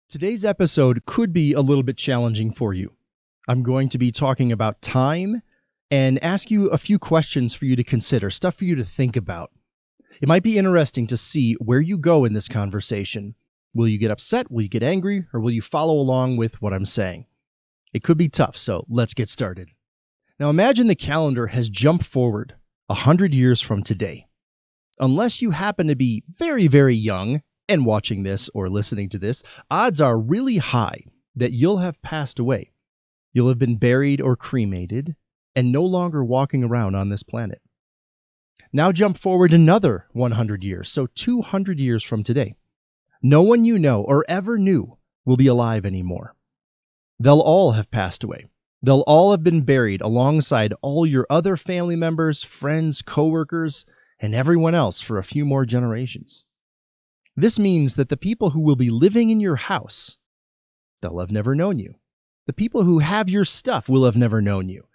Today's episode could be a little bit challenging for you. I'm going to be talking about time and ask you a few questions for you to consider, stuff for you to think about. It might be interesting to see where you go in this conversation. Will you get upset? Will you get angry? Or will you follow along with what I'm saying? It could be tough, so let's get started. Now imagine the calendar has jumped forward 100 years from today. Unless you happen to be very, very young and watching this or listening to this, odds are really high that you'll have passed away. You'll have been buried or cremated and no longer walking around on this planet. Now jump forward another 100 years, so 200 years from today. No one you know or ever knew will be alive anymore. They'll all have passed away. They'll all have been buried alongside all your other family members, friends, coworkers, and everyone else for a few more generations. This means that the people who will be living in your house, they'll have never known you. The people who have your stuff will have never known you.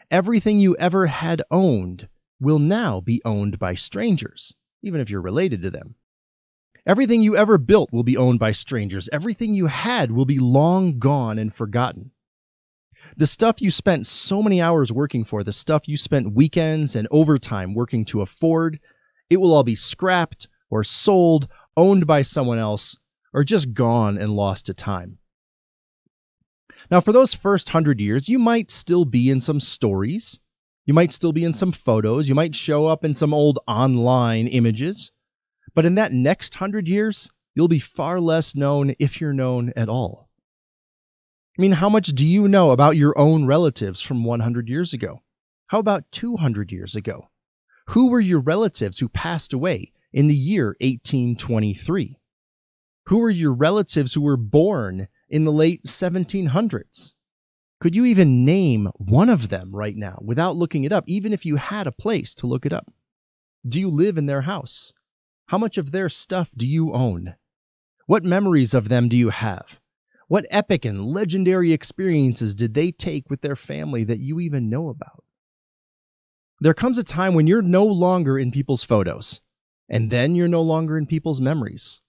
Everything you ever had owned will now be owned by strangers, even if you're related to them. Everything you ever built will be owned by strangers. Everything you had will be long gone and forgotten. The stuff you spent so many hours working for, the stuff you spent weekends and overtime working to afford, it will all be scrapped or sold, owned by someone else, or just gone and lost to time. Now, for those first 100 years, you might still be in some stories. You might still be in some photos. You might show up in some old online images. But in that next 100 years, you'll be far less known if you're known at all. I mean, how much do you know about your own relatives from 100 years ago? How about 200 years ago? Who were your relatives who passed away in the year 1823? Who were your relatives who were born in the late 1700s? Could you even name one of them right now without looking it up, even if you had a place to look it up? Do you live in their house? How much of their stuff do you own? What memories of them do you have? What epic and legendary experiences did they take with their family that you even know about? There comes a time when you're no longer in people's photos, and then you're no longer in people's memories,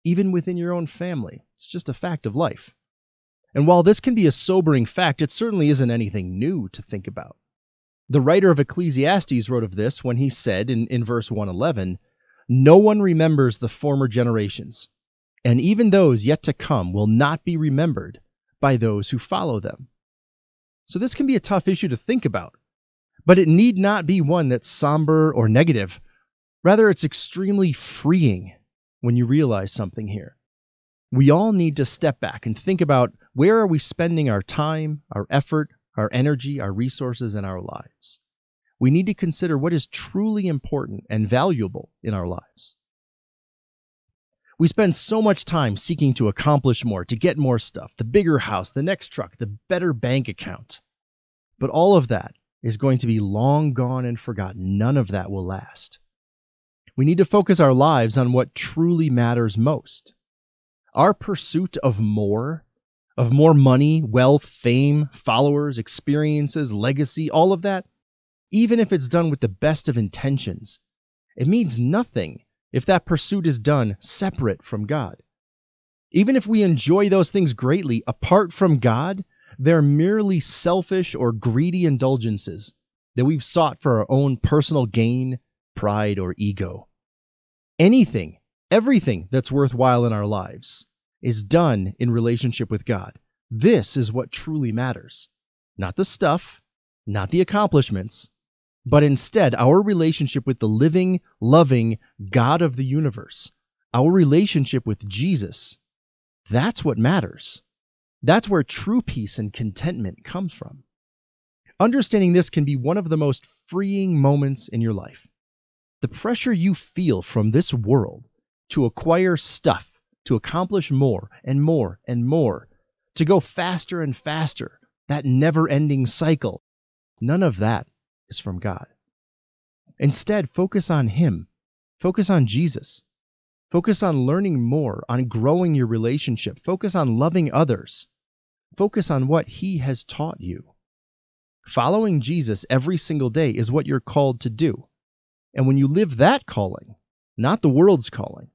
even within your own family. It's just a fact of life. And while this can be a sobering fact, it certainly isn't anything new to think about. The writer of Ecclesiastes wrote of this when he said in verse 111, "No one remembers the former generations, and even those yet to come will not be remembered by those who follow them." So this can be a tough issue to think about, but it need not be one that's somber or negative. Rather, it's extremely freeing when you realize something here. We all need to step back and think about, where are we spending our time, our effort, our energy, our resources, and our lives? We need to consider what is truly important and valuable in our lives. We spend so much time seeking to accomplish more, to get more stuff, the bigger house, the next truck, the better bank account. But all of that is going to be long gone and forgotten. None of that will last. We need to focus our lives on what truly matters most. Our pursuit of more money, wealth, fame, followers, experiences, legacy, all of that, even if it's done with the best of intentions, it means nothing if that pursuit is done separate from God. Even if we enjoy those things greatly, apart from God, they're merely selfish or greedy indulgences that we've sought for our own personal gain, pride, or ego. Everything that's worthwhile in our lives is done in relationship with God. This is what truly matters. Not the stuff, not the accomplishments, but instead our relationship with the living, loving God of the universe, our relationship with Jesus. That's what matters. That's where true peace and contentment comes from. Understanding this can be one of the most freeing moments in your life. The pressure you feel from this world to acquire stuff, to accomplish more and more and more, to go faster and faster, that never-ending cycle, none of that is from God. Instead, focus on Him. Focus on Jesus. Focus on learning more, on growing your relationship. Focus on loving others. Focus on what He has taught you. Following Jesus every single day is what you're called to do. And when you live that calling, not the world's calling,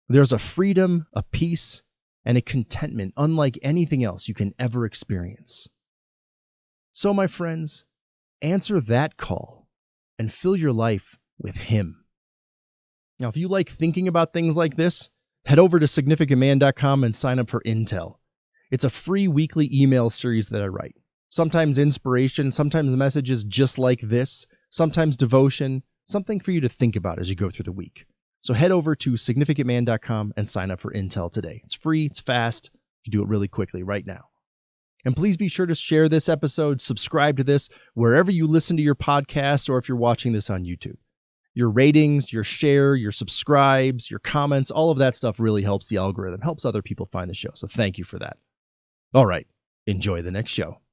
there's a freedom, a peace, and a contentment unlike anything else you can ever experience. So, my friends, answer that call and fill your life with Him. Now, if you like thinking about things like this, head over to significantman.com and sign up for Intel. It's a free weekly email series that I write. Sometimes inspiration, sometimes messages just like this, sometimes devotion, something for you to think about as you go through the week. So head over to significantman.com and sign up for Intel today. It's free, it's fast, you do it really quickly right now. And please be sure to share this episode, subscribe to this wherever you listen to your podcast or if you're watching this on YouTube. Your ratings, your share, your subscribes, your comments, all of that stuff really helps the algorithm, helps other people find the show. So thank you for that. All right, enjoy the next show.